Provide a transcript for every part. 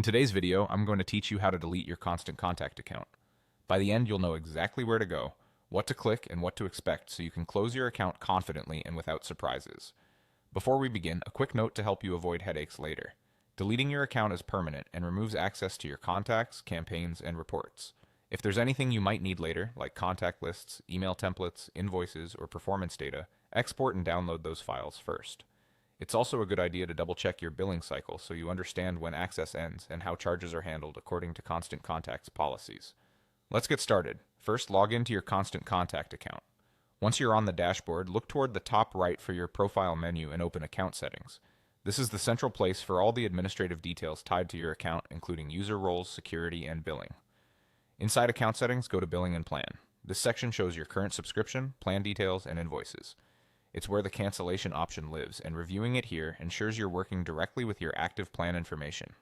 In today's video, I'm going to teach you how to delete your Constant Contact account. By the end, you'll know exactly where to go, what to click, and what to expect so you can close your account confidently and without surprises. Before we begin, a quick note to help you avoid headaches later. Deleting your account is permanent and removes access to your contacts, campaigns, and reports. If there's anything you might need later, like contact lists, email templates, invoices, or performance data, export and download those files first. It's also a good idea to double check your billing cycle so you understand when access ends and how charges are handled according to Constant Contact's policies. Let's get started. First, log into your Constant Contact account. Once you're on the dashboard, look toward the top right for your profile menu and open Account Settings. This is the central place for all the administrative details tied to your account, including user roles, security, and billing. Inside Account Settings, go to Billing and Plan. This section shows your current subscription, plan details, and invoices. It's where the cancellation option lives, and reviewing it here ensures you're working directly with your active plan information.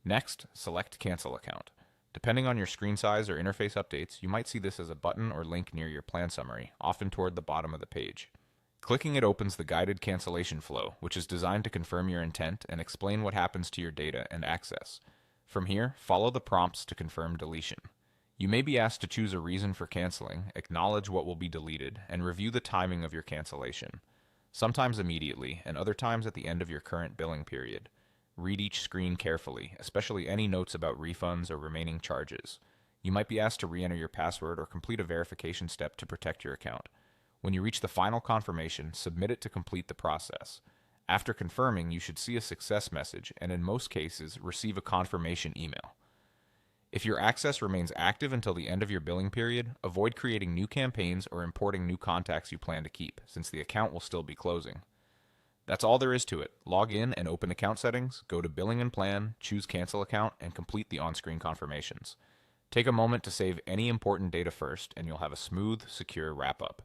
Next, select Cancel Account. Depending on your screen size or interface updates, you might see this as a button or link near your plan summary, often toward the bottom of the page. Clicking it opens the guided cancellation flow, which is designed to confirm your intent and explain what happens to your data and access. From here, follow the prompts to confirm deletion. You may be asked to choose a reason for canceling, acknowledge what will be deleted, and review the timing of your cancellation. Sometimes immediately, and other times at the end of your current billing period. Read each screen carefully, especially any notes about refunds or remaining charges. You might be asked to re-enter your password or complete a verification step to protect your account. When you reach the final confirmation, submit it to complete the process. After confirming, you should see a success message, and in most cases, receive a confirmation email. If your access remains active until the end of your billing period, avoid creating new campaigns or importing new contacts you plan to keep, since the account will still be closing. That's all there is to it. Log in and open Account Settings, go to Billing and Plan, choose Cancel Account, and complete the on-screen confirmations. Take a moment to save any important data first, and you'll have a smooth, secure wrap-up.